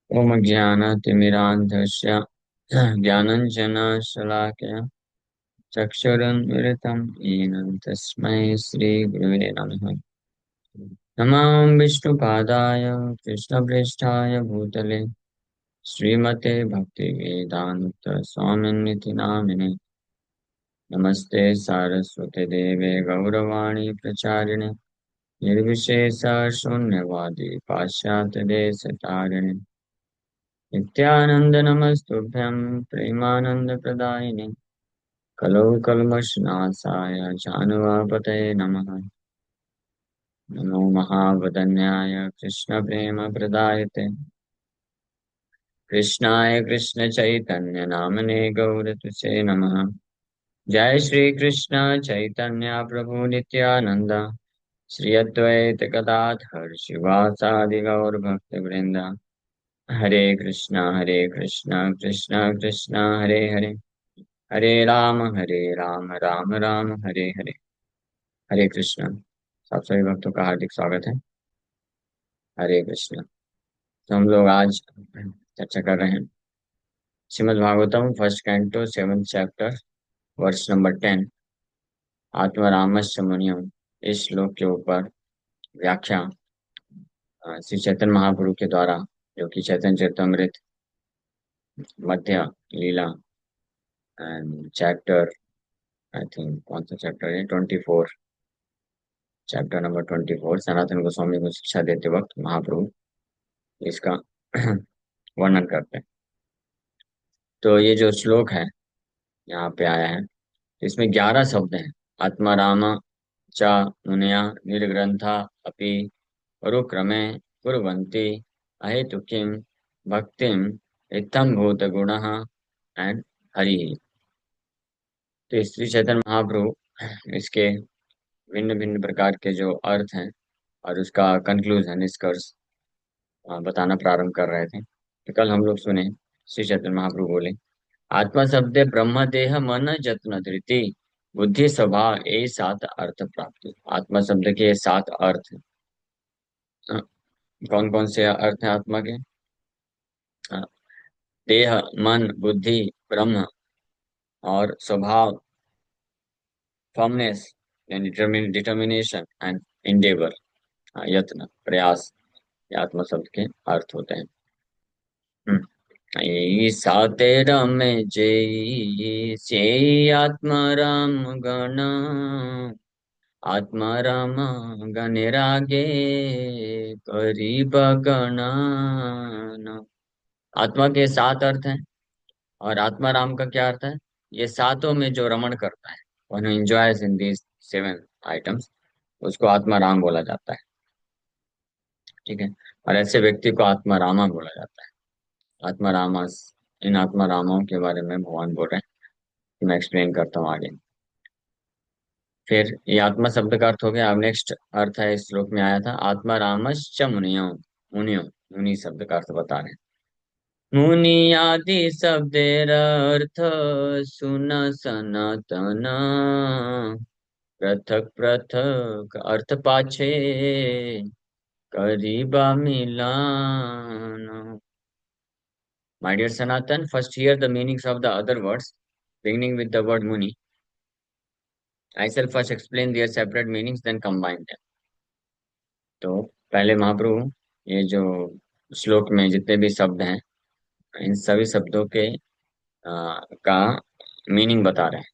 ओम ज्ञानतिमिरान्धस्य ज्ञानञ्जनशलाकया चक्षुरुन्मिलितं येन तस्मै श्रीगुरुवे नमः। नमामि विष्णुपादाय कृष्णप्रेष्ठाय भूतले श्रीमते भक्तिवेदान्त स्वामिनिति नामिने। नमस्ते सारस्वते देवे गौरवाणी प्रचारिणे निर्विशेष शून्यवादी पाश्चात्यदेशतारिणे नित्यानंद नमस्तुभ्यं प्रेमानंद प्रदायिने कलौ कल्मषनाशाय जानवापतये नमः। नमो महावदन्याय कृष्ण प्रेम प्रदायते कृष्णाय कृष्ण चैतन्य नामने गौरतुसे नमः। जय श्री कृष्ण चैतन्य प्रभु नित्यानंद श्री अद्वैत गदाधर शिवासादि गौर भक्त वृंदा। हरे कृष्णा कृष्णा कृष्णा हरे हरे हरे राम राम राम हरे हरे। हरे कृष्ण। सब सभी भक्तों का हार्दिक स्वागत है। हरे कृष्ण। तो हम लोग आज चर्चा कर रहे हैं Shrimad Bhagavatam first canto seventh chapter वर्ष नंबर 10 आत्मरामस्य मुनियम। इस श्लोक के ऊपर व्याख्या श्री चैतन्य महाप्रभु के द्वारा, जो कि चैतन्य चरितमृत मध्य लीला एंड चैप्टर, आई थिंक कौन सा चैप्टर है, 24, चैप्टर नंबर 24, सनातन गोस्वामी को शिक्षा देते वक्त महाप्रभु इसका वर्णन करते हैं। तो ये जो श्लोक है यहाँ पे आया है, इसमें 11 शब्द हैं। आत्मा राम च मुनया निर्ग्रंथा अपि परुक्रमे कुर्वन्ति अहेतुकीं भक्तिम इत्थं भूत गुण एंड हरि। तो श्री चैतन्य महाप्रभु इसके भिन्न भिन्न प्रकार के जो अर्थ हैं और उसका कंक्लूजन, निष्कर्ष बताना प्रारंभ कर रहे थे। तो कल हम लोग सुने श्री चैतन्य महाप्रभु बोले, आत्मा शब्द ब्रह्म देह मन जत्न धृति बुद्धि स्वभाव ये 7 अर्थ प्राप्ति। आत्मा शब्द के 7 अर्थ हैं। कौन कौन से अर्थ हैं आत्मा के? अ, देह मन बुद्धि ब्रह्म और स्वभाव, फर्मनेस यानी डिटर्मिनेशन एंड इंडेवर, यत्न प्रयास, ये आत्मा शब्द के अर्थ होते हैं। ईसा तेरा में जय से आत्मा राम गण आत्मा राम गणरागे करीब गणना। आत्मा के 7 अर्थ हैं और आत्मा राम का क्या अर्थ है? ये सातों में जो रमण करता है, one enjoys in these 7 items, उसको आत्मा राम बोला जाता है। ठीक है। और ऐसे व्यक्ति को आत्मा रामा बोला जाता है। आत्मा रामास, इन आत्मा रामाओं के बारे में भगवान बोल रहे हैं। मैं एक्सप्लेन करता हूँ आगे। फिर ये आत्मा शब्द का अर्थ हो गया। अब नेक्स्ट अर्थ है, इस श्लोक में आया था, आत्मा रामश्च मुनियो। मुनियो, मुनि शब्द का अर्थ बता रहे हैं। मुनि आदि शब्देर अर्थ सुन सनातन पृथक पृथक अर्थ पाछे करीबा मिलान। My dear Sanatan, first hear the meanings of the other words, beginning with the word Muni. I shall first explain their separate meanings, then combine them. तो पहले महाप्रभु ये जो श्लोक में जितने भी शब्द हैं, इन सभी शब्दों के का मीनिंग बता रहे हैं।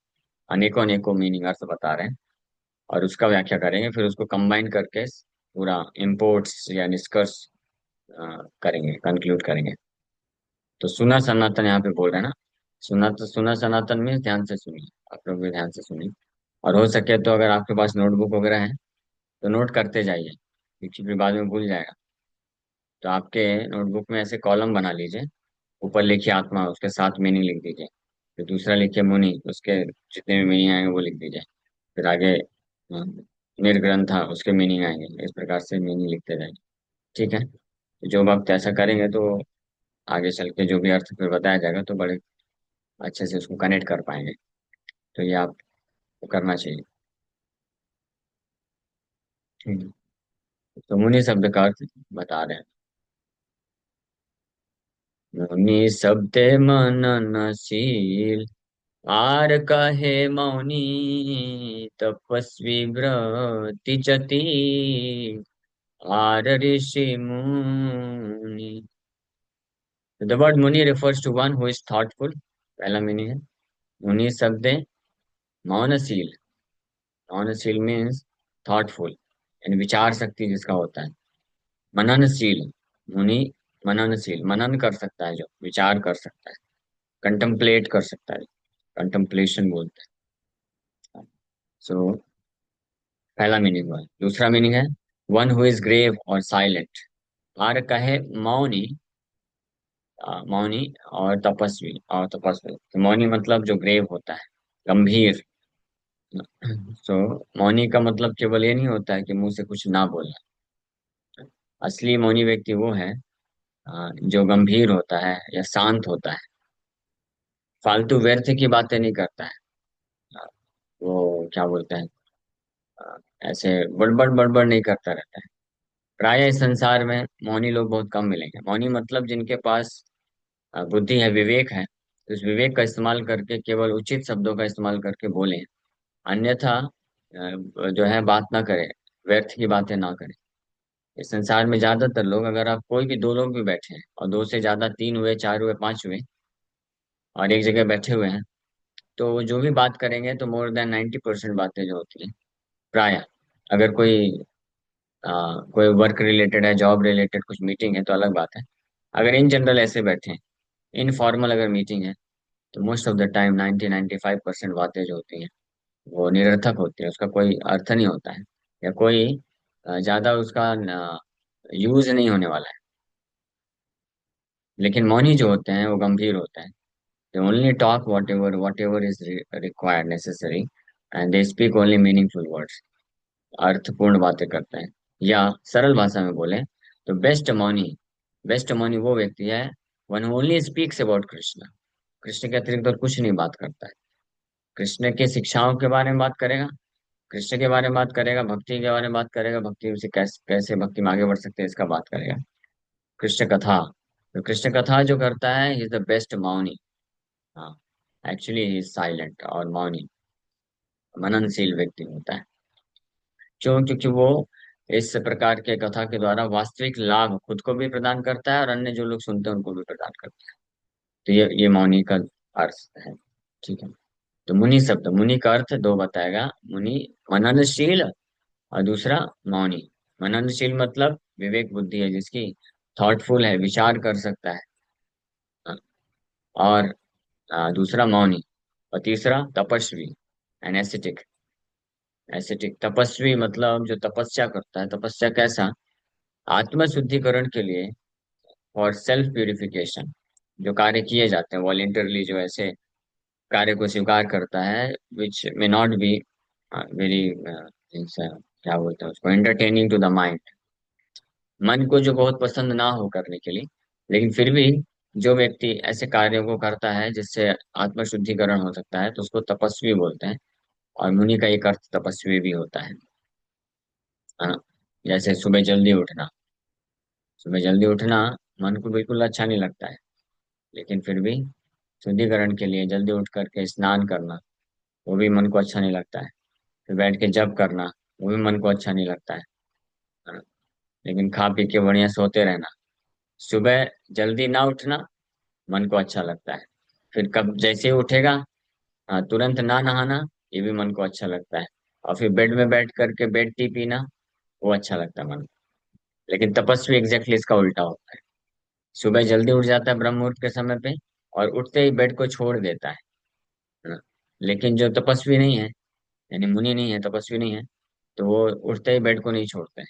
अनेकों अनेकों मीनिंग, अर्थ बता रहे हैं और उसका व्याख्या करेंगे। फिर उसको कंबाइन करके पूरा इम्पोर्ट्स या निष्कर्ष करेंगे, कंक्लूड करेंगे। तो सुना सनातन यहाँ पे बोल रहे हैं ना। सुना सनातन में ध्यान से सुनिए, आप लोग भी ध्यान से सुनिए। और हो सके तो अगर आपके पास नोटबुक वगैरह है तो नोट करते जाइए, क्योंकि फिर बाद में भूल जाएगा। तो आपके नोटबुक में ऐसे कॉलम बना लीजिए। ऊपर लिखिए आत्मा, उसके साथ मीनिंग लिख दीजिए। फिर दूसरा लिखिए मुनि, उसके जितने भी मीनिंग आएंगे वो लिख दीजिए। फिर आगे निर्ग्रंथ, उसके मीनिंग आएंगे। इस प्रकार से मीनिंग लिखते जाएंगे। ठीक है। तो जो वक्त ऐसा करेंगे तो आगे चल के जो भी अर्थ फिर बताया जाएगा तो बड़े अच्छे से उसको कनेक्ट कर पाएंगे। तो ये आपको करना चाहिए। ठीक है। तो मुनि शब्द का अर्थ बता रहे हैं। मुनि शब्दे मननशील, आर कहे मौनी, तपस्वी व्रति जति, आर ऋषि मुनि। द वर्ड मुनि refers to one who is thoughtful। पहला मीनिंग है। मुनि शब्द है मौनशील। मौनशील मीन्स थॉटफुल, यानी विचार शक्ति जिसका होता है। मननशील, मुनि मननशील, मनन कर सकता है, जो विचार कर सकता है, कंtemplate कर सकता है, कंtemplation बोलते हैं। सो पहला मीनिंग हुआ। दूसरा मीनिंग है वन हु इज ग्रेव और साइलेंट। आर कहे मौनी, मौनी और तपस्वी, और तपस्वी तो मौनी मतलब जो ग्रेव होता है, गंभीर। सो मौनी का मतलब केवल ये नहीं होता है कि मुंह से कुछ ना बोलना। असली मौनी व्यक्ति वो है जो गंभीर होता है या शांत होता है, फालतू व्यर्थ की बातें नहीं करता है। अ, वो क्या बोलते हैं, अ, ऐसे बड़बड़ बड़बड़ नहीं करता रहता है। प्राय इस संसार में मौनी लोग बहुत कम मिलेंगे। मौनी मतलब जिनके पास बुद्धि है, विवेक है, तो उस विवेक का इस्तेमाल करके केवल उचित शब्दों का इस्तेमाल करके बोले। अन्यथा जो है बात ना करे, व्यर्थ की बातें ना करे। इस संसार में ज्यादातर लोग, अगर आप कोई भी दो लोग भी बैठे हैं और दो से ज्यादा, तीन हुए, चार हुए, पांच हुए, और एक जगह बैठे हुए हैं, तो वो जो भी बात करेंगे तो मोर देन 90% बातें जो होती हैं प्राय, अगर कोई वर्क रिलेटेड है, जॉब रिलेटेड कुछ मीटिंग है तो अलग बात है। अगर इन जनरल ऐसे बैठे हैं, इनफॉर्मल अगर मीटिंग है, तो मोस्ट ऑफ द टाइम 90-95% बातें जो होती हैं वो निरर्थक होती है, उसका कोई अर्थ नहीं होता है, या कोई ज्यादा उसका यूज नहीं होने वाला है। लेकिन मौनी जो होते हैं वो गंभीर होते हैं। They only talk what ever is required, necessary, and they speak only meaningful words. अर्थपूर्ण बातें करते हैं। या सरल भाषा में बोले तो बेस्ट मौनी वो व्यक्ति है one only speaks about Krishna. Krishna के अतिरिक्त और कुछ नहीं बात करता है। कृष्ण के शिक्षाओं के बारे में बात करेगा, कृष्ण के बारे में बात करेगा, भक्ति के बारे में बात करेगा, भक्ति से कैसे कैसे भक्ति में आगे बढ़ सकते हैं इसका बात करेगा। कृष्ण कथा, तो कृष्ण कथा जो करता है ही इज द बेस्ट मौनी। हाँ, एक्चुअली ही इज साइलेंट और मौनी, मननशील व्यक्ति होता है। क्यों? क्योंकि वो इस प्रकार के कथा के द्वारा वास्तविक लाभ खुद को भी प्रदान करता है और अन्य जो लोग सुनते हैं उनको भी प्रदान करता है। तो ये मौनी का अर्थ है। ठीक है। तो मुनि शब्द, मुनि का अर्थ दो बताएगा। मुनि मननशील, और दूसरा मौनी। मननशील मतलब विवेक बुद्धि है जिसकी, थॉटफुल है, विचार कर सकता है। और दूसरा मौनी। और तीसरा तपस्वी, एनेस्थेटिक। एस्थेटिक तपस्वी मतलब जो तपस्या करता है। तपस्या कैसा? आत्म शुद्धिकरण के लिए, और सेल्फ प्यूरिफिकेशन, जो कार्य किए जाते हैं वॉलेंटरली, जो ऐसे कार्य को स्वीकार करता है, विच मे नॉट बी वेरी, क्या बोलते हैं उसको, एंटरटेनिंग टू द माइंड, मन को जो बहुत पसंद ना हो करने के लिए, लेकिन फिर भी जो व्यक्ति ऐसे कार्यों को करता है जिससे आत्म शुद्धिकरण हो सकता है, तो उसको तपस्वी बोलते हैं। और मुनि का एक अर्थ तपस्वी भी होता है। हाँ, जैसे सुबह जल्दी उठना। सुबह जल्दी उठना मन को बिल्कुल अच्छा नहीं लगता है, लेकिन फिर भी शुद्धिकरण के लिए जल्दी उठ करके स्नान करना, वो भी मन को अच्छा नहीं लगता है। फिर बैठ के जप करना, वो भी मन को अच्छा नहीं लगता है। हाँ, लेकिन खा पी के बढ़िया सोते रहना, सुबह जल्दी ना उठना, मन को अच्छा लगता है। फिर कब जैसे ही उठेगा, हाँ, तुरंत ना नहाना, ये भी मन को अच्छा लगता है। और फिर बेड में बैठ करके बेड टी पीना, वो अच्छा लगता है मन को। लेकिन तपस्वी एग्जैक्टली इसका उल्टा होता है। सुबह जल्दी उठ जाता है ब्रह्म मुहूर्त के समय पे, और उठते ही बेड को छोड़ देता है ना। लेकिन जो तपस्वी नहीं है, यानी मुनि नहीं है, तपस्वी नहीं है, तो वो उठते ही बेड को नहीं छोड़ते हैं।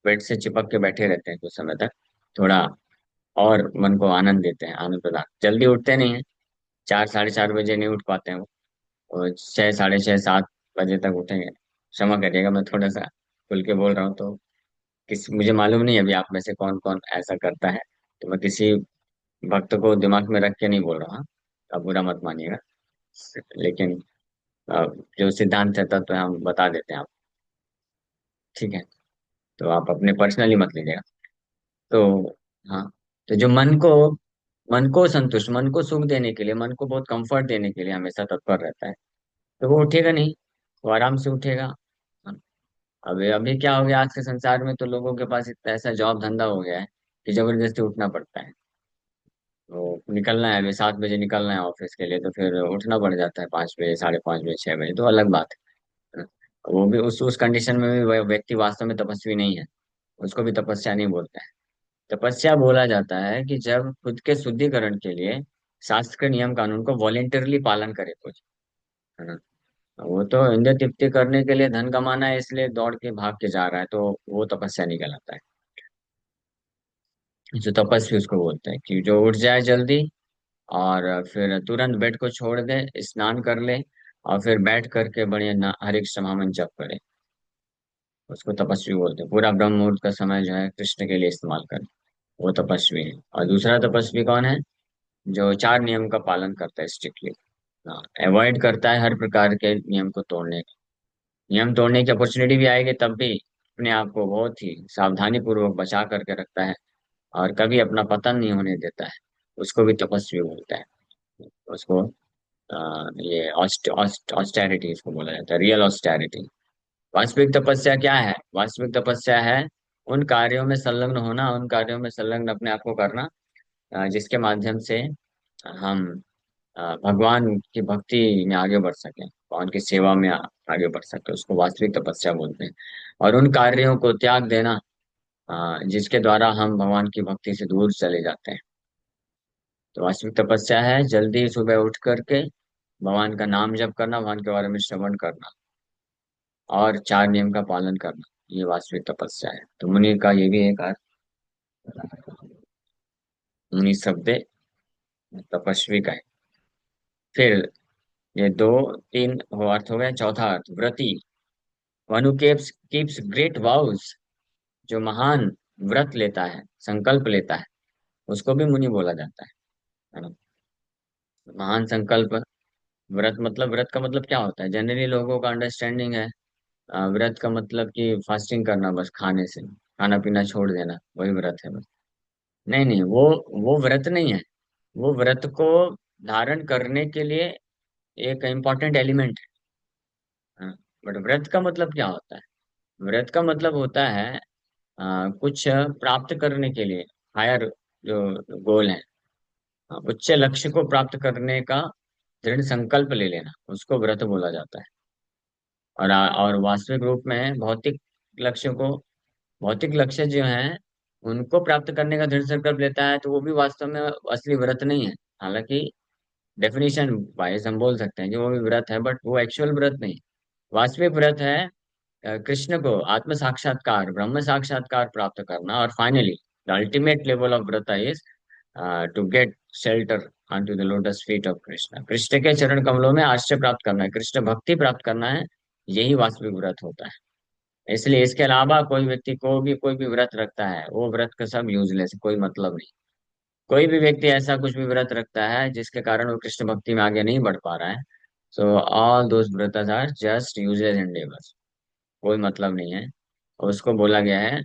बेड से चिपक के बैठे रहते हैं कुछ समय तक, थोड़ा और मन को आनंद देते हैं, आनंद प्रदान। जल्दी उठते नहीं है, 4 साढ़े 4 बजे नहीं उठ पाते हैं वो, और 6 साढ़े 6 7 बजे तक उठेंगे। क्षमा करिएगा, मैं थोड़ा सा खुल के बोल रहा हूँ, तो मुझे मालूम नहीं अभी आप में से कौन कौन ऐसा करता है, तो मैं किसी भक्त को दिमाग में रख के नहीं बोल रहा हूँ, आप बुरा मत मानिएगा। लेकिन अ, जो सिद्धांत है तत्व है, हम बता देते हैं आप। ठीक है, तो आप अपने पर्सनली मत लीजिएगा। तो हाँ, तो जो मन को, मन को संतुष्ट, मन को सुख देने के लिए, मन को बहुत कंफर्ट देने के लिए हमेशा तत्पर रहता है, तो वो उठेगा नहीं, वो आराम से उठेगा। अभी अभी क्या हो गया आज के संसार में, तो लोगों के पास इतना ऐसा जॉब धंधा हो गया है कि जबरदस्ती उठना पड़ता है। तो निकलना है, अभी 7 बजे निकलना है ऑफिस के लिए, तो फिर उठना पड़ जाता है 5 बजे, 5:30 बजे, 6 बजे, तो अलग बात है। वो भी उस कंडीशन में भी वह व्यक्ति वास्तव में तपस्वी नहीं है, उसको भी तपस्या नहीं बोलते हैं। तपस्या बोला जाता है कि जब खुद के शुद्धिकरण के लिए शास्त्र के नियम कानून को वॉलेंटरली पालन करे कुछ, है ना। वो तो इंद्रिय तृप्ति करने के लिए, धन कमाना है इसलिए दौड़ के भाग के जा रहा है, तो वो तपस्या नहीं कहलाता है। जो तपस्वी उसको बोलते हैं कि जो उठ जाए जल्दी, और फिर तुरंत बेड को छोड़ दे, स्नान कर ले, और फिर बैठ करके बढ़िया हरे कृष्ण महामंत्र जप करे, उसको तपस्वी बोलते हैं। पूरा ब्रह्म मुहूर्त का समय जो है कृष्ण के लिए इस्तेमाल करे, वो तपस्वी है। और दूसरा तपस्वी कौन है? जो 4 नियम का पालन करता है स्ट्रिक्टली, अवॉइड करता है हर प्रकार के नियम को तोड़ने का। नियम तोड़ने की अपॉर्चुनिटी भी आएगी तब भी अपने आप को बहुत ही सावधानी पूर्वक बचा करके रखता है, और कभी अपना पतन नहीं होने देता है, उसको भी तपस्वी बोलता है। उसको ये ऑस्टेरिटी इसको बोला जाता है, रियल ऑस्टेरिटी। वास्तविक तपस्या क्या है? वास्तविक तपस्या है उन कार्यों में संलग्न होना, उन कार्यों में संलग्न अपने आप को करना, जिसके माध्यम से हम भगवान की भक्ति में आगे बढ़ सके, भगवान की सेवा में आगे बढ़ सके, उसको वास्तविक तपस्या बोलते हैं। और उन कार्यों को त्याग देना जिसके द्वारा हम भगवान की भक्ति से दूर चले जाते हैं, तो वास्तविक तपस्या है जल्दी सुबह उठ करके भगवान का नाम जप करना, भगवान के बारे में श्रवण करना, और 4 नियम का पालन करना, ये वास्तविक तपस्या है। तो मुनि का ये भी एक अर्थ, मुनि शब्द तपस्वी का है। फिर ये दो तीन वो अर्थ हो गए, चौथा अर्थ व्रती, one who keeps great vows, जो महान व्रत लेता है, संकल्प लेता है, उसको भी मुनि बोला जाता है ना। महान संकल्प, व्रत मतलब, व्रत का मतलब क्या होता है? जनरली लोगों का अंडरस्टैंडिंग है व्रत का मतलब कि फास्टिंग करना, बस खाने से खाना पीना छोड़ देना, वही व्रत है बस। नहीं नहीं, वो व्रत नहीं है। वो व्रत को धारण करने के लिए एक इम्पॉर्टेंट एलिमेंट है। बट व्रत का मतलब क्या होता है? व्रत का मतलब होता है कुछ प्राप्त करने के लिए, हायर जो गोल है, उच्च लक्ष्य को प्राप्त करने का दृढ़ संकल्प ले लेना, उसको व्रत बोला जाता है। और वास्तविक रूप में लक्ष्य को भौतिक लक्ष्य जो है उनको प्राप्त करने का दृढ़ संकल्प लेता है, तो वो भी वास्तव में असली व्रत नहीं है। हालांकि डेफिनेशन वाइज हम बोल सकते हैं कि वो भी व्रत है, बट वो एक्चुअल व्रत नहीं। वास्तविक व्रत है कृष्ण को आत्म साक्षात्कार, ब्रह्म साक्षात्कार प्राप्त करना, और finally the ultimate level of vrat is to get shelter on to the lotus feet of Krishna. Krishna के चरण कमलों में आश्रय प्राप्त करना है, कृष्ण भक्ति प्राप्त करना है, यही वास्तविक व्रत होता है। इसलिए इसके अलावा कोई व्यक्ति को भी कोई भी व्रत रखता है, वो व्रत का सब यूजलेस है, कोई मतलब नहीं। कोई भी व्यक्ति ऐसा कुछ भी व्रत रखता है जिसके कारण वो कृष्ण भक्ति में आगे नहीं बढ़ पा रहा है, सो ऑल दोज व्रत आर जस्ट यूजलेस एंडेवर्स, कोई मतलब नहीं है। और उसको बोला गया है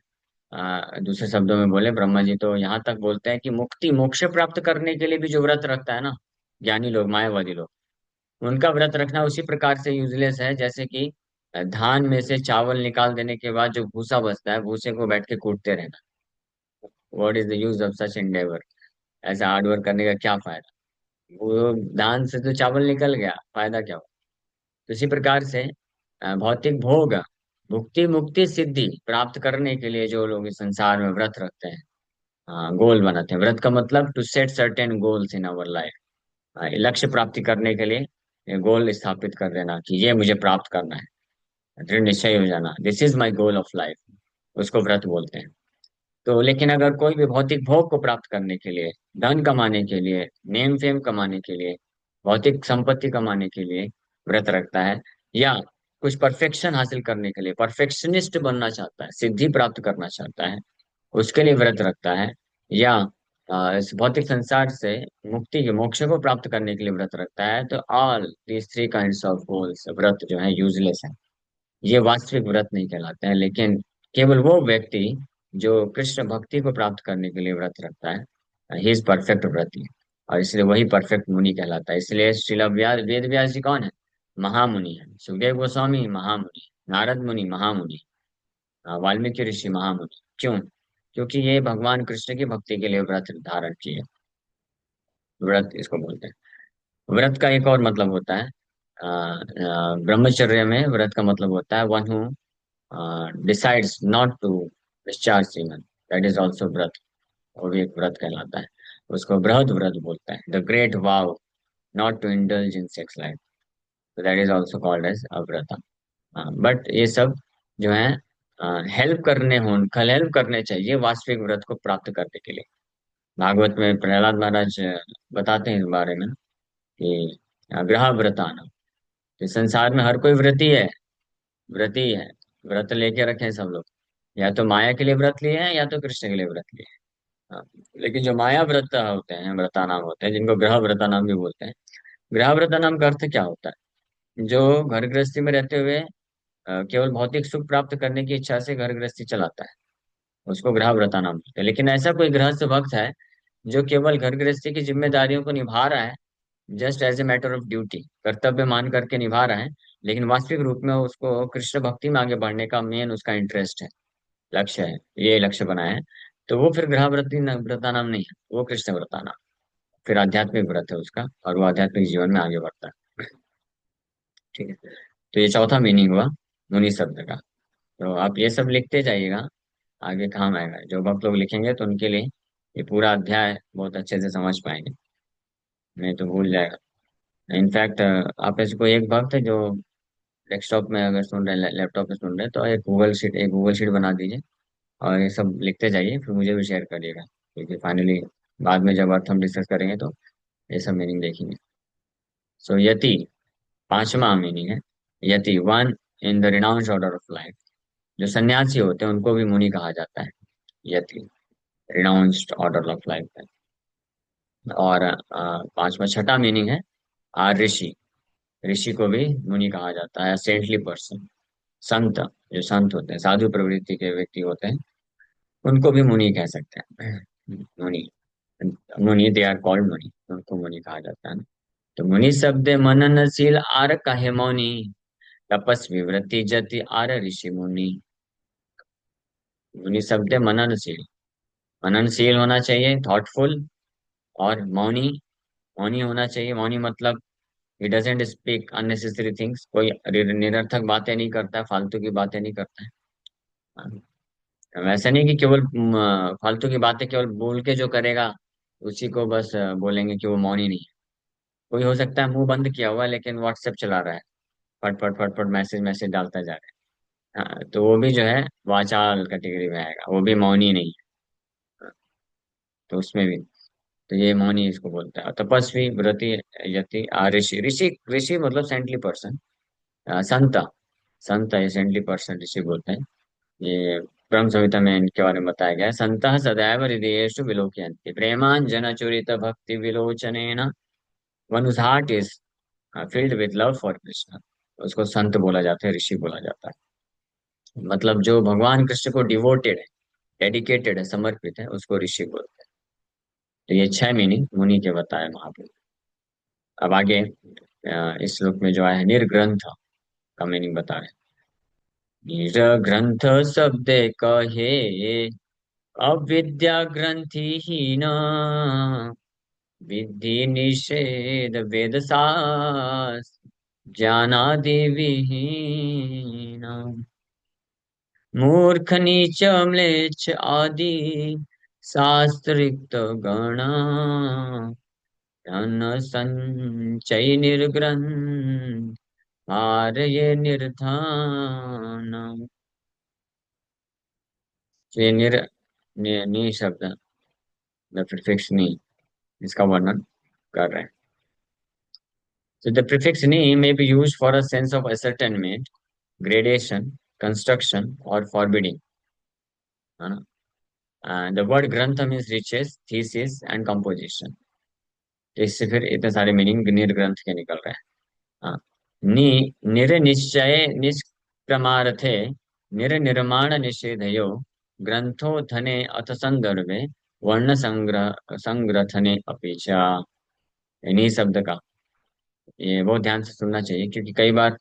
दूसरे शब्दों में बोले, ब्रह्मा जी तो यहाँ तक बोलते हैं कि मुक्ति मोक्ष प्राप्त करने के लिए भी जो व्रत रखता है ना, ज्ञानी लोग, मायावादी लोग, उनका व्रत रखना उसी प्रकार से यूजलेस है जैसे कि धान में से चावल निकाल देने के बाद जो भूसा बचता है, भूसे को बैठ के कूटते रहना। What is the use of such Endeavour? ऐसा हार्ड वर्क करने का क्या फायदा? वो धान से तो चावल निकल गया, फायदा क्या हुआ? तो इसी प्रकार से भौतिक भोग, भुक्ति मुक्ति सिद्धि प्राप्त करने के लिए जो लोग इस संसार में व्रत रखते हैं, गोल बनाते हैं। व्रत का मतलब to set certain goals in our life, लक्ष्य प्राप्ति करने के लिए गोल स्थापित कर देना कि ये मुझे प्राप्त करना है, दृढ़ निश्चय हो जाना, this is my goal of life, उसको व्रत बोलते हैं। तो लेकिन अगर कोई भी भौतिक भोग को प्राप्त करने के लिए, धन कमाने के लिए, नेम फेम कमाने के लिए, भौतिक संपत्ति कमाने के लिए व्रत रखता है, या कुछ परफेक्शन हासिल करने के लिए, परफेक्शनिस्ट बनना चाहता है, सिद्धि प्राप्त करना चाहता है, उसके लिए व्रत रखता है, या इस भौतिक संसार से मुक्ति के मोक्ष को प्राप्त करने के लिए व्रत रखता है, तो all these three kinds of goals, व्रत जो है यूजलेस है, ये वास्तविक व्रत नहीं कहलाते हैं। लेकिन केवल वो व्यक्ति जो कृष्ण भक्ति को प्राप्त करने के लिए व्रत रखता है, ही इज परफेक्ट व्रती। और इसलिए वही परफेक्ट मुनि कहलाता है। इसलिए श्रील वेद व्यास जी कौन है? महामुनि है। सुखदेव गोस्वामी महामुनि, नारद मुनि महामुनि, वाल्मीकि ऋषि महामुनि। क्यों? क्योंकि ये भगवान कृष्ण की भक्ति के लिए व्रत धारण किए। व्रत इसको बोलते हैं। व्रत का एक और मतलब होता है, ब्रह्मचर्य में व्रत का मतलब होता है one who decides not to discharge semen, that is also व्रत। वो भी एक व्रत कहलाता है। उसको बृहद व्रत बोलते हैं, the great vow not to indulge in sex life, that is also called as avrat. But ये सब जो है हेल्प करने हो, कल हेल्प करने चाहिए वास्तविक व्रत को प्राप्त करने के लिए। भागवत में प्रहलाद महाराज बताते हैं इस बारे में कि ग्रह व्रतान, तो संसार में हर कोई व्रती है, व्रती है। व्रत लेके रखे हैं सब लोग, या तो माया के लिए व्रत लिए हैं या तो कृष्ण के लिए व्रत लिए हैं। हाँ, लेकिन जो माया व्रत होते हैं, व्रता नाम होते हैं, जिनको ग्रह व्रता नाम भी बोलते हैं। ग्रह व्रता नाम का अर्थ क्या होता है? जो घर गृहस्थी में रहते हुए केवल भौतिक सुख प्राप्त करने की इच्छा से घर गृहस्थी चलाता है, उसको गृह व्रता नाम बोलते हैं। लेकिन ऐसा कोई गृहस्थ भक्त है जो केवल घर गृहस्थी की जिम्मेदारियों को निभा रहा है, just as a matter of duty, कर्तव्य मान करके निभा रहा है, लेकिन वास्तविक रूप में उसको कृष्ण भक्ति में आगे बढ़ने का मेन उसका इंटरेस्ट है, लक्ष्य है, ये लक्ष्य बनाया है, तो वो फिर ग्रह व्रती व्रता नाम नहीं है, वो कृष्ण व्रता नाम, फिर आध्यात्मिक व्रत है उसका, और वो आध्यात्मिक जीवन में आगे बढ़ता है। ठीक है। तो ये चौथा मीनिंग हुआ मुनि शब्द का। तो आप ये सब लिखते जाइएगा, आगे काम आएगा। जो भक्त लोग लिखेंगे तो उनके लिए ये पूरा अध्याय बहुत अच्छे से समझ पाएंगे, नहीं तो भूल जाएगा। इनफैक्ट आप ऐसे कोई एक भक्त है जो डेस्कटॉप में अगर सुन रहे हैं, लैपटॉप में सुन रहे हैं, तो एक गूगल शीट बना दीजिए और ये सब लिखते जाइए, फिर मुझे भी शेयर करिएगा, क्योंकि फाइनली बाद में जब अर्थ हम डिस्कस करेंगे तो ये सब मीनिंग देखेंगे। सो यति पांचवा मीनिंग है। Yati one in the renounced order of life. जो सन्यासी होते हैं उनको भी मुनि कहा जाता है, यति, रिनाउंस्ड ऑर्डर ऑफ लाइफ है। और पांचवा छठा मीनिंग है ऋषि। ऋषि को भी मुनि कहा जाता है, सेंटली पर्सन, संत। जो संत होते हैं, साधु प्रवृत्ति के व्यक्ति होते हैं, उनको भी मुनि कह सकते हैं। मुनि, मुनि दे आर कॉल्ड मुनि, उनको मुनि कहा जाता है। तो मुनि शब्द मननशील आर कहे मौनी, तपस्वी वृत्ति जति आर ऋषि मुनि। मुनि शब्द मननशील, मननशील होना चाहिए, थॉटफुल, और मौनी, मौनी होना चाहिए। मौनी मतलब he doesn't speak unnecessary things, कोई निरर्थक बातें नहीं करता, फालतू की बातें नहीं करता है। वैसा नहीं कि केवल फालतू की बातें केवल बोल के जो करेगा उसी को बस बोलेंगे कि वो मौनी नहीं है। कोई हो सकता है मुंह बंद किया हुआ है लेकिन व्हाट्सएप चला रहा है, फट फट फट फट मैसेज मैसेज डालता जा रहा है, तो वो भी जो है वाचाल कैटेगरी में आएगा, वो भी मौनी नहीं है। तो उसमें भी, तो ये मौनी इसको बोलता है। तपस्वी व्रति यति ऋषि, ऋषि ऋषि मतलब सेंटली पर्सन, संत, संत है सेंटली पर्सन ऋषि बोलते हैं। ये ब्रह्म संहिता में इनके बारे में बताया गया है। संतः सदैव हृदयेषु विलोकयन्ति प्रेमांजन चूरित भक्ति विलोचनेन, one whose heart is filled with love for Krishna, उसको संत बोला जाता है, ऋषि बोला जाता है। मतलब जो भगवान कृष्ण को डिवोटेड है, डेडिकेटेड है, समर्पित है, उसको ऋषि बोलते हैं। तो ये छह मीनिंग मुनि के बताए महाप्रभु। अब आगे इस श्लोक में जो है निर्ग्रंथ का मीनिंग बता रहे हैं। निर्ग्रंथ शब्द कहे अविद्या ग्रंथि हीन, विद्धि निषेध वेद शास्त्र ज्ञानादि विहीन, मूर्ख नीच म्लेच्छ आदि शास्त्रिक्त गण, धन संचय निर्ग्रंथ आर्य निर्धान। ये नि शब्द, द प्रीफिक्स नि, इसका वर्णन कर रहे हैं। So the prefix ni may be used for a sense of ascertainment, gradation, construction, or forbidding, है ना? And the word ग्रंथ means riches, thesis, and composition. तो इससे फिर इतने सारे मीनिंग निर्ग्रंथ के निकल रहे हैं। हाँ, नि निर निश्चय निष्क्रमार्थे निर निर्माण निषेधयो ग्रंथो धने अथ संदर्भे वर्ण संग्रह संग्रथने अपेक्षा। इन्हीं शब्द का, ये बहुत ध्यान से सुनना चाहिए, क्योंकि कई बार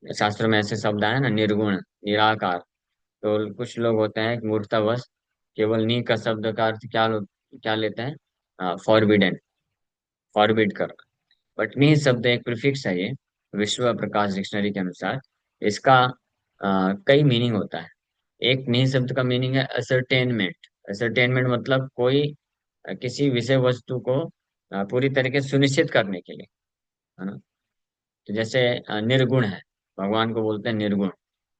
शास्त्रों में ऐसे शब्द आए ना, निर्गुण, निराकार। तो कुछ लोग होते हैं कि मूर्खतावश केवल नी का शब्द का अर्थ क्या लेते हैं, फॉरबिडन, फॉरबिड कर। बट नी शब्द एक प्रीफिक्स है ये, विश्व प्रकाश डिक्शनरी के अनुसार। इसका कई मीनिंग होता है। एक नी शब्द का मीनिंग है असरटेनमेंट। असरटेनमेंट मतलब कोई किसी विषय वस्तु को पूरी तरीके से सुनिश्चित करने के लिए, है ना। तो जैसे निर्गुण है, भगवान को बोलते हैं निर्गुण।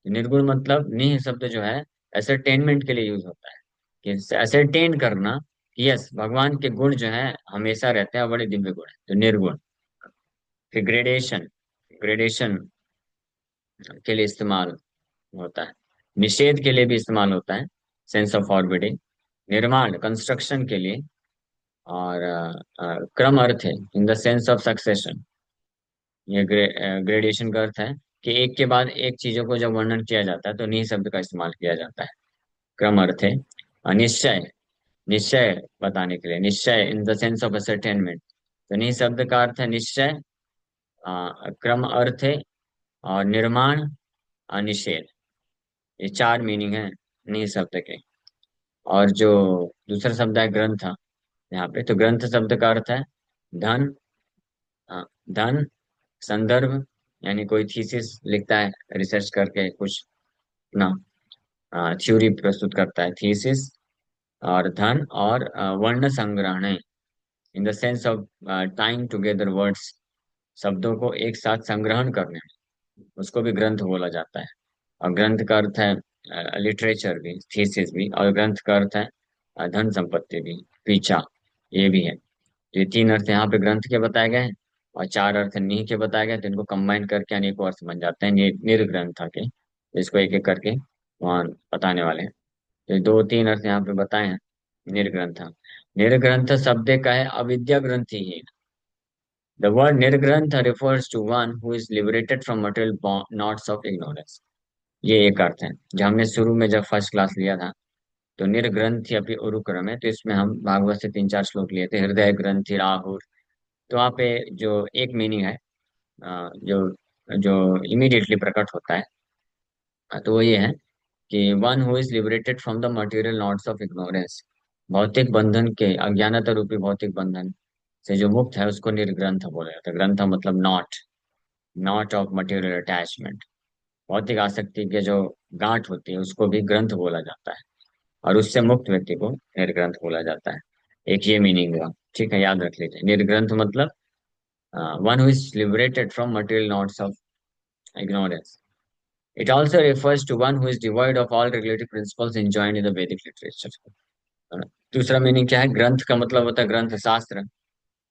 निर्गुण मतलब निह शब्द जो है असरटेनमेंट के लिए यूज होता है, कि असरटेन करना कि यस, भगवान के गुण जो है हमेशा रहते हैं और बड़े दिव्य गुण है, तो निर्गुण। फिर ग्रेडेशन, ग्रेडेशन के लिए इस्तेमाल होता है। निषेध के लिए भी इस्तेमाल होता है, सेंस ऑफ फॉरबिडिंग। निर्माण, कंस्ट्रक्शन के लिए। और क्रम अर्थ है, in the sense of succession. ये ग्रेडेशन का अर्थ है कि एक के बाद एक चीजों को जब वर्णन किया जाता है तो निह शब्द का इस्तेमाल किया जाता है। क्रम अर्थ है। निश्चय, निश्चय बताने के लिए, निश्चय in the sense of ascertainment. तो निह शब्द का अर्थ है निश्चय, क्रम अर्थ है, और निर्माण, निषेध। ये चार मीनिंग है निह शब्द के। और जो दूसरा शब्द है ग्रंथ, यहाँ पे तो ग्रंथ शब्द का अर्थ है धन, अ, धन, संदर्भ, यानी कोई थीसिस लिखता है, रिसर्च करके कुछ ना थ्योरी प्रस्तुत करता है, थीसिस। और धन, और वर्ण संग्रहण, in the sense of tying together words, शब्दों को एक साथ संग्रहण करने में, उसको भी ग्रंथ बोला जाता है। और ग्रंथ का अर्थ है लिटरेचर भी, थीसिस भी, और ग्रंथ का अर्थ है धन संपत्ति भी, पीछा, ये भी है। ये तीन अर्थ यहाँ पे ग्रंथ के बताए गए हैं, और चार अर्थ निह के बताए गए, तो इनको कंबाइन करके अनेकों अर्थ बन जाते हैं निर्ग्रंथ के, इसको एक एक करके वहाँ बताने वाले हैं। तो दो तीन अर्थ यहाँ पे बताए हैं। निर्ग्रंथ, निर्ग्रंथ शब्द का है अविद्या ग्रंथि ही। The word nirgranth refers to one who is liberated from material knots of ignorance। ये एक अर्थ है। जो हमने शुरू में जब फर्स्ट क्लास लिया था, तो निर्ग्रंथि अपनी उरुक्रम है, तो इसमें हम भागवत से तीन चार श्लोक लिए थे, हृदय ग्रंथि राहुर। तो वहाँ पे जो एक मीनिंग है, जो जो इमीडिएटली प्रकट होता है, तो वो ये है कि one who is liberated from the material knots of ignorance. भौतिक बंधन के, अज्ञानता रूपी भौतिक बंधन से जो मुक्त है उसको निर्ग्रंथ बोला जाता है। ग्रंथ मतलब not, not of material attachment. भौतिक आसक्ति के जो गांठ होती है उसको भी ग्रंथ बोला जाता है, और उससे मुक्त व्यक्ति को निर्ग्रंथ बोला जाता है। एक ये मीनिंग हुआ, ठीक है, याद रख लीजिए। निर्ग्रंथ मतलब one who is liberated from material knots of ignorance. It also refers to one who is devoid of all regulative principles enjoined in the Vedic literature. है ना? दूसरा मीनिंग क्या है? ग्रंथ का मतलब होता है ग्रंथ शास्त्र।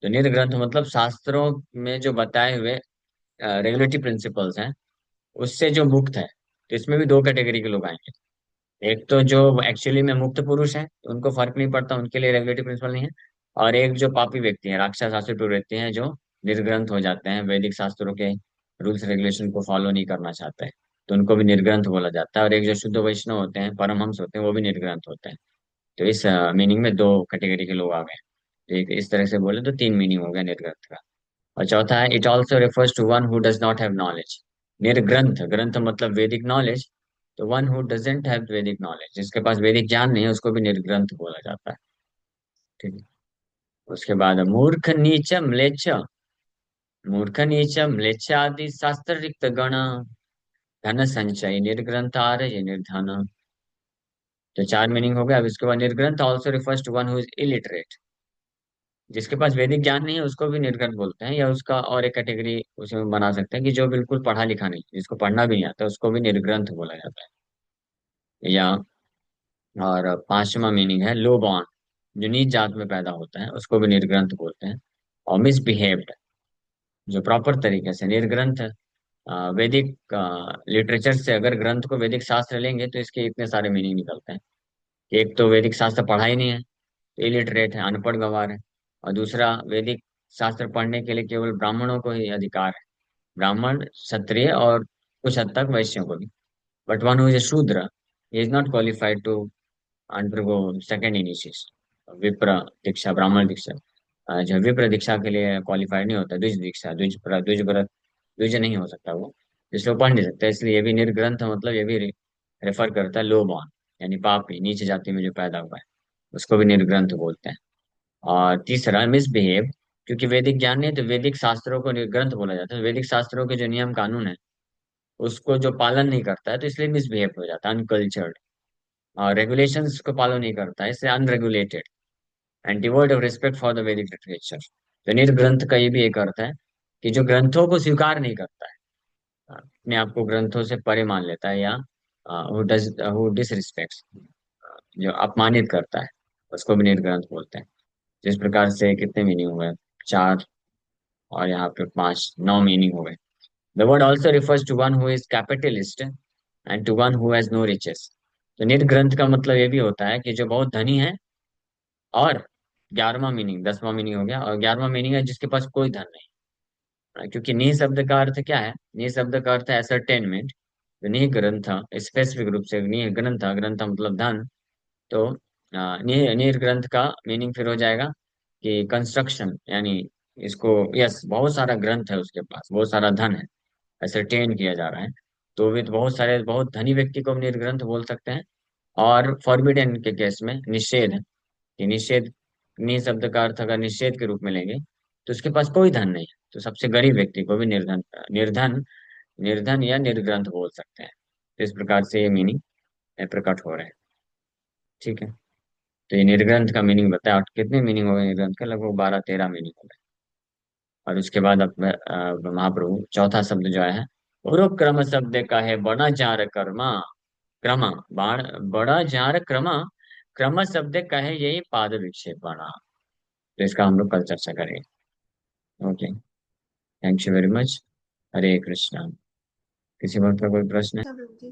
तो निर्ग्रंथ मतलब शास्त्रों में जो बताए हुए रेगुलेटरी प्रिंसिपल्स हैं, उससे जो मुक्त है। तो इसमें भी दो कैटेगरी के लोग आएंगे। एक तो जो एक्चुअली में मुक्त पुरुष है, उनको फर्क नहीं पड़ता, उनके लिए रेगुलेटरी प्रिंसिपल नहीं है। और एक जो पापी व्यक्ति है, राक्षस आसुर प्रवृत्ति हैं, जो निर्ग्रंथ हो जाते हैं, वैदिक शास्त्रों के रूल्स रेगुलेशन को फॉलो नहीं करना चाहते हैं, तो उनको भी निर्ग्रंथ बोला जाता है। और एक जो शुद्ध वैष्णव होते हैं, परमहंस होते हैं, वो भी निर्ग्रंथ होते हैं। तो इस मीनिंग में दो कैटेगरी के लोग आ गए। एक इस तरह से बोले तो तीन मीनिंग हो गया निर्ग्रंथ का। और चौथा है, it also refers to one who does not have knowledge. निर्ग्रंथ, ग्रंथ मतलब वैदिक नॉलेज। तो one who doesn't have vaidik knowledge, जिसके पास वैदिक ज्ञान नहीं है, उसको भी निर्ग्रंथ बोला जाता है। ठीक है। उसके बाद मूर्ख नीच म्लेच्छ, मूर्ख नीच म्लेच्छ आदि शास्त्र रिक्त गण, धन संचय निर्ग्रंथार ये निर्धन। तो चार मीनिंग हो गया। अब इसके बाद निर्ग्रंथ also refers to one who is illiterate, जिसके पास वैदिक ज्ञान नहीं है उसको भी निर्ग्रंथ बोलते हैं। या उसका और एक कैटेगरी उसमें बना सकते हैं कि जो बिल्कुल पढ़ा लिखा नहीं, जिसको पढ़ना भी नहीं आता, उसको भी निर्ग्रंथ बोला जाता है। या और पांचवा मीनिंग है लो बॉर्न, जो नीच जात में पैदा होता है, उसको भी निर्ग्रंथ बोलते हैं। और मिसबिहेव्ड, जो प्रॉपर तरीके से निर्ग्रंथ। वैदिक लिटरेचर से अगर ग्रंथ को वैदिक शास्त्र लेंगे तो इसके इतने सारे मीनिंग निकलते हैं। एक तो वैदिक शास्त्र पढ़ा ही नहीं है, तो इलिटरेट है, अनपढ़ गंवार है। और दूसरा, वैदिक शास्त्र पढ़ने के लिए केवल ब्राह्मणों को ही अधिकार है, ब्राह्मण, क्षत्रिय और कुछ हद तक वैश्यों को भी। But one who is a shudra is not qualified to undergo second initiation, विप्र दीक्षा, ब्राह्मण दीक्षा। जो विप्र दीक्षा के लिए क्वालिफाइड नहीं होता, द्विज दीक्षा, द्विज व्रत, द्विज नहीं हो सकता वो, जिसको पढ़ नहीं सकता, इसलिए ये भी निर्ग्रंथ मतलब ये भी रेफर करता है लो बॉर्न, यानी पापी, नीच जाति में जो पैदा हुआ है, उसको भी निर्ग्रंथ बोलते हैं। और तीसरा मिसबिहेव, क्योंकि वैदिक ज्ञान नहीं है, तो वैदिक शास्त्रों को निर्ग्रंथ बोला जाता है। वैदिक शास्त्रों के जो नियम कानून है उसको जो पालन नहीं करता है तो इसलिए मिसबिहेव हो जाता है, अनकल्चर्ड। और रेगुलेशंस को फॉलो नहीं करता है, इसलिए unregulated and devoid of respect for the vaidik literature. तो निर्ग्रंथ का ये भी एक अर्थ है कि जो ग्रंथों को स्वीकार नहीं करता है, अपने आप को ग्रंथों से परे मान लेता है, या हु डिसरिस्पेक्ट्स, जो अपमानित करता है, उसको भी निर्ग्रंथ बोलते हैं। जिस प्रकार से कितने मीनिंग हुए, चार, और यहाँ पे पांच, नौ मीनिंग हो गए। The word also refers to one who is capitalist and to one who has no riches. तो निर्ग्रंथ का मतलब ये भी होता है कि जो बहुत धनी है, और 11वां मीनिंग, 10वां मीनिंग हो गया, और 11वां मीनिंग है जिसके पास कोई धन नहीं। क्योंकि नि शब्द का अर्थ क्या है, नि शब्द का अर्थ है एसरटेनमेंट। नि ग्रंथ, स्पेसिफिक रूप से नि ग्रंथ, ग्रंथ मतलब धन। तो निर्ग्रंथ का मीनिंग फिर हो जाएगा कि कंस्ट्रक्शन, यानी इसको, यस, बहुत सारा ग्रंथ है उसके पास, बहुत सारा धन है, असरटेन किया जा रहा है। तो वे तो बहुत सारे, बहुत धनी व्यक्ति को हम निर्ग्रंथ बोल सकते हैं। और फॉरबिडन के केस में निषेध, कि निषेध, नि शब्द का अर्थ अगर निषेध के रूप में लेंगे तो उसके पास कोई धन नहीं है, तो सबसे गरीब व्यक्ति को भी निर्धन, निर्धन, निर्धन या निर्ग्रंथ बोल सकते हैं। तो इस प्रकार से ये मीनिंग प्रकट हो रहे हैं। ठीक है, तो ये निर्ग्रंथ का मीनिंग बताया, और कितने मीनिंग हो गए निर्ग्रंथ के, लगभग 12-13 मीनिंग हो गए। और उसके बाद अब महाप्रभु चौथा शब्द जो है, पूर्व क्रम शब्द का है बड़ा जार कर्मा, क्रम, बड़ा जार क्रम, क्रम शब्द का है यही पाद विक्षेप बना। तो इसका हम लोग कल चर्चा करेंगे। Okay, thank you very much. Hare Krishna. किसी वक्त का कोई प्रश्न है? अच्छा प्रभु जी,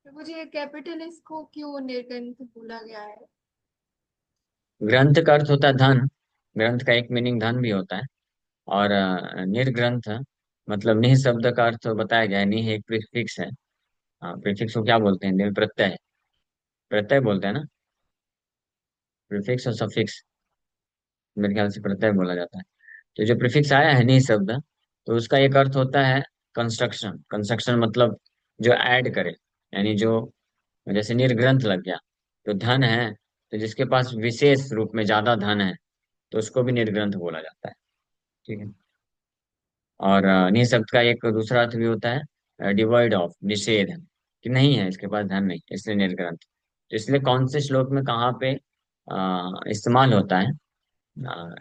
प्रभु जी, कैपिटल इसको क्यों निर्गंथ बोला गया है? ग्रंथ का अर्थ होता है धन, ग्रंथ का एक मीनिंग धन भी होता है। और निर्ग्रंथ मतलब निह शब्द का अर्थ बताया गया है। निह एक प्रीफिक्स है। प्रीफिक्स को क्या बोलते हैं हिंदी में? प्रत्यय, प्रत्यय बोलते हैं ना, प्रीफिक्स और सफिक्स, मेरे ख्याल से प्रत्यय बोला जाता है। तो जो प्रीफिक्स आया है निह शब्द, तो उसका एक अर्थ होता है कंस्ट्रक्शन। कंस्ट्रक्शन मतलब जो ऐड करे, यानी जो, जैसे निर्ग्रंथ लग गया, तो धन है, तो जिसके पास विशेष रूप में ज्यादा धन है तो उसको भी निर्ग्रंथ बोला जाता है। ठीक है। और नि शब्द का एक दूसरा अर्थ भी होता है डिवॉइड ऑफ, निषेध, कि नहीं है, इसके पास धन नहीं, इसलिए निर्ग्रंथ। तो इसलिए कौन से श्लोक में कहाँ पे इस्तेमाल होता है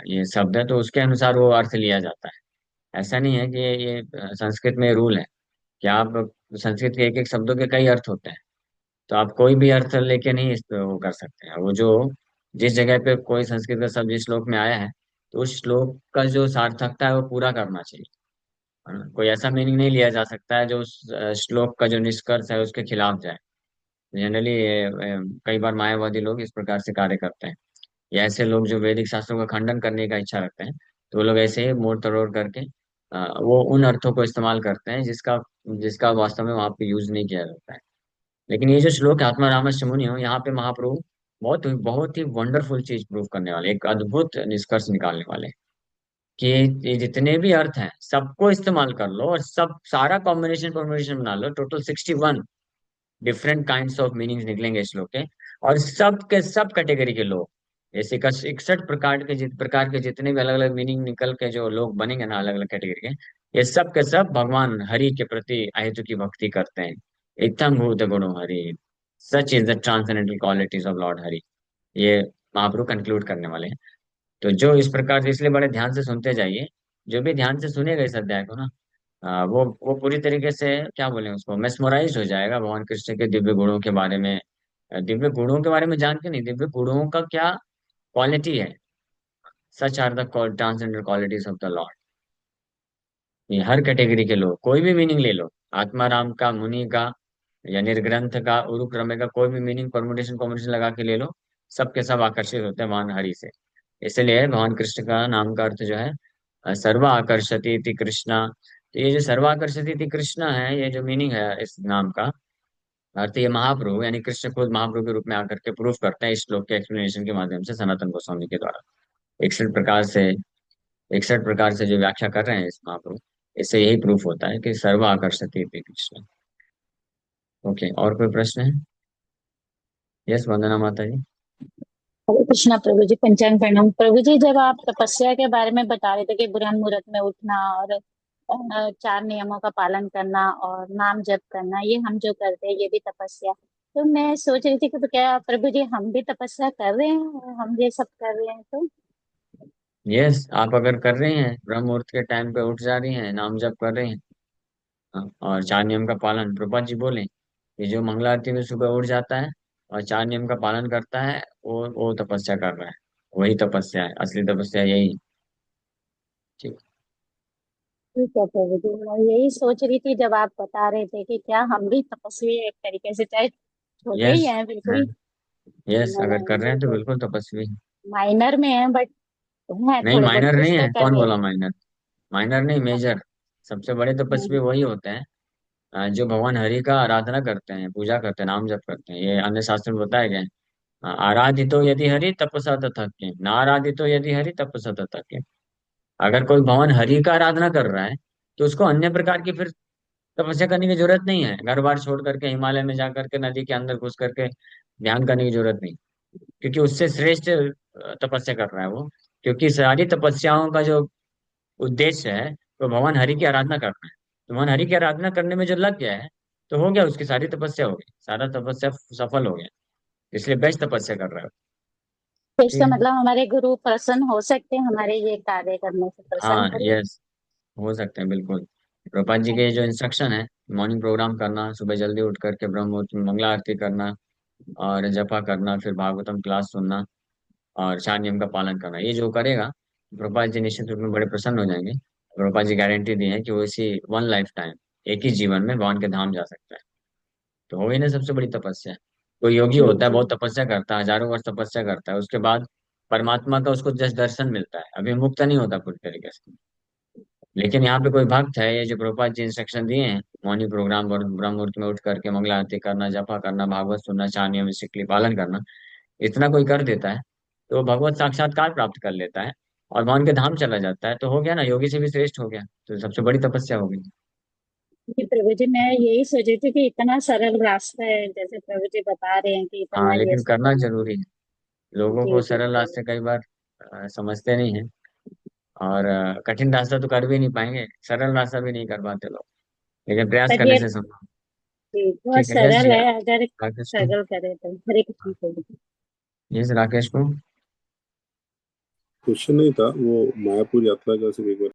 ये शब्द है, तो उसके अनुसार वो अर्थ लिया जाता है। ऐसा नहीं है कि ये संस्कृत में रूल है कि आप, संस्कृत के एक एक शब्दों के कई अर्थ होते हैं, तो आप कोई भी अर्थ लेके नहीं इस पे वो कर सकते हैं। वो जो, जिस जगह पे कोई संस्कृत का शब्द जिस श्लोक में आया है, तो उस श्लोक का जो सार्थकता है वो पूरा करना चाहिए। कोई ऐसा मीनिंग नहीं लिया जा सकता है जो उस श्लोक का जो निष्कर्ष है उसके खिलाफ जाए। जनरली कई बार मायावादी लोग इस प्रकार से कार्य करते हैं, या ऐसे लोग जो वैदिक शास्त्रों का खंडन करने का इच्छा रखते हैं, तो वो लोग ऐसे ही मोड़ तरोड़ करके वो उन अर्थों को इस्तेमाल करते हैं जिसका, जिसका वास्तव में वहां पे यूज नहीं किया जाता है। लेकिन ये जो श्लोक है आत्मा रामस्य मुनि हो, यहाँ पे महाप्रभु बहुत ही वंडरफुल चीज प्रूव करने वाले, एक अद्भुत निष्कर्ष निकालने वाले, कि ये जितने भी अर्थ हैं सबको इस्तेमाल कर लो, और सब सारा कॉम्बिनेशन कॉम्बिनेशन बना लो, total 61 different kinds of meanings निकलेंगे इस श्लोक के। और सब के सब कैटेगरी के लोग, जैसे 61 प्रकार के, प्रकार के जितने भी अलग अलग मीनिंग निकल के जो लोग बनेंगे ना, अलग अलग कैटेगरी के, ये सब के सब भगवान हरि के प्रति अहेतु की भक्ति करते हैं। इत्थम भूत गुणो Hari, such is the transcendental qualities of Lord Hari. ये महाप्रभु कंक्लूड करने वाले हैं। तो जो इस प्रकार से, इसलिए बड़े ध्यान से सुनते जाइए। जो भी ध्यान से सुनेगा इस अध्याय को ना, वो पूरी तरीके से, क्या बोले उसको, मेस्मराइज हो जाएगा भगवान कृष्ण के दिव्य गुणों के बारे में। दिव्य गुणों के बारे में जान के नहीं, दिव्य गुणों का क्या क्वालिटी है। Such are the transcendental qualities of the lord. ये हर कैटेगरी के लोग, कोई भी मीनिंग ले लो, आत्माराम का, मुनि का, या निर्ग्रंथ का, उरुक्रमे का, कोई भी मीनिंग परमुटेशन कॉम्बिनेशन लगा के ले लो, सबके सब आकर्षित होते हैं भगवान हरि से। इसलिए भगवान कृष्ण का नाम का अर्थ जो है सर्व आकर्षति इति कृष्णा। तो ये जो सर्व आकर्षति इति कृष्णा है, ये जो मीनिंग है इस नाम का अर्थ, ये महाप्रभु यानी कृष्ण खुद महाप्रभु के रूप में आकर के प्रूफ करते हैं इस श्लोक के एक्सप्लेनेशन के माध्यम से, सनातन गोस्वामी के द्वारा। एक प्रकार से 61 प्रकार से जो व्याख्या कर रहे हैं इस महाप्रभु, इससे यही प्रूफ होता है कि सर्व आकर्षति इति कृष्ण। ओके, और कोई प्रश्न है? यस, वंदना माता जी। हरे कृष्णा प्रभु जी। पंचांग प्रणाम प्रभु जी। जब आप तपस्या के बारे में बता रहे थे कि ब्रह्म मुहूर्त में उठना और चार नियमों का पालन करना और नाम जप करना, ये हम जो करते हैं ये भी तपस्या। तो मैं सोच रही थी कि तो क्या प्रभु जी हम भी तपस्या कर रहे हैं, हम ये सब कर रहे हैं तो? यस, आप अगर कर रहे हैं, ब्रह्म मुहूर्त के टाइम पे उठ जा रही हैं, नाम जप कर रहे हैं, हाँ, और चार नियम का पालन, प्रभुपाद जी बोले कि जो मंगला आरती में सुबह उठ जाता है और चार नियम का पालन करता है, वो तपस्या कर रहा है। वही तपस्या है, असली तपस्या यही। ठीक। ठीक है प्रभु जी, मैं यही सोच रही थी जब आप बता रहे थे कि क्या हम भी तपस्वी हैं एक तरीके से, चाहे छोटे ही यस हैं है। बिल्कुल। यस, अगर कर रहे हैं तो बिल्कुल बिल्कुल तपस्वी हैं। माइनर में है बट है, नहीं, थोड़े बहुत माइनर कुछ नहीं तो है, कर कौन रहे बोला माइनर? माइनर नहीं, हैं। मेजर। सबसे बड़े तपस्वी हम्म, वही होते हैं जो भगवान हरि का आराधना करते हैं, पूजा करते हैं, नाम जप करते हैं। ये अन्य शास्त्र में बताया गया है। आराधितो यदि हरि तपसा तथक्य, ना आराधितो यदि हरि तपसा तथक्य। अगर कोई भगवान हरि का आराधना कर रहा है तो उसको अन्य प्रकार की फिर तपस्या करने की जरूरत नहीं है। घर बार छोड़ करके हिमालय में जा करके नदी के अंदर घुस करके ध्यान करने की जरूरत नहीं, क्योंकि उससे श्रेष्ठ तपस्या कर रहा है वो। क्योंकि सारी तपस्याओं का जो उद्देश्य है वो भगवान हरि की आराधना करना है। तो भगवान हरि की आराधना करने में जो लग गया है, तो हो गया, उसकी सारी तपस्या हो गई, सारा तपस्या सफल हो गया। इसलिए बेस्ट तपस्या कर रहा है। तो ठीक इसका है। मतलब हमारे गुरु प्रसन्न हो सकते हैं, हमारे ये कार्य करने से प्रसन्न हाँ, करें। यस, हो सकते हैं बिल्कुल। प्रभुपाद जी के जो इंस्ट्रक्शन है, मॉर्निंग प्रोग्राम करना, सुबह जल्दी उठ करके ब्रह्म मुहूर्त में मंगला आरती करना और जपा करना, फिर भागवतम क्लास सुनना और चार नियम का पालन करना, ये जो करेगा प्रभुपाद जी निश्चित रूप में बड़े प्रसन्न हो जाएंगे। प्रभुपाद जी गारंटी दी है कि वो इसी वन लाइफ टाइम, एक ही जीवन में भगवान के धाम जा सकता है। तो हो गई ना सबसे बड़ी तपस्या। कोई योगी जी होता है, जी। बहुत तपस्या करता है, हजारों वर्ष तपस्या करता है, उसके बाद परमात्मा का उसको जस्ट दर्शन मिलता है, अभी मुक्त नहीं होता पूरी तरीके से। लेकिन यहाँ पे कोई भक्त है, ये जो प्रभुपाद जी इंस्ट्रक्शन दिए हैं, मॉर्निंग प्रोग्राम और ब्रह्म मुहूर्त में उठ करके मंगला आरती करना, जपा करना, भागवत सुनना, चार नियम स्ट्रिक्टली पालन करना, इतना कोई कर देता है तो वो भगवत साक्षात्कार प्राप्त कर लेता है और भगवान के धाम चला जाता है। तो हो गया ना, योगी से भी श्रेष्ठ हो गया, तो सबसे बड़ी तपस्या हो गई। जी प्रभु जी, मैं यही सोच रही थी कि इतना सरल रास्ता है, जैसे प्रभु जी बता रहे हैं कि हाँ, इतना ये लेकिन सब करना करना। जरूरी है। लोगों को जी जी सरल प्रभु। रास्ते कई बार समझते नहीं है, और कठिन रास्ता तो कर भी नहीं पाएंगे, सरल रास्ता भी नहीं कर पाते लोग, लेकिन प्रयास पर करने ये से संभव। जी बहुत ठीक है, यस सरल जी। है अगर राकेश को। सरल करे तो। हरे कृष्ण प्रभु जी। यस, राकेश को। क्वेश्चन नहीं था वो, मायापुर यात्रा का सिर्फ एक बार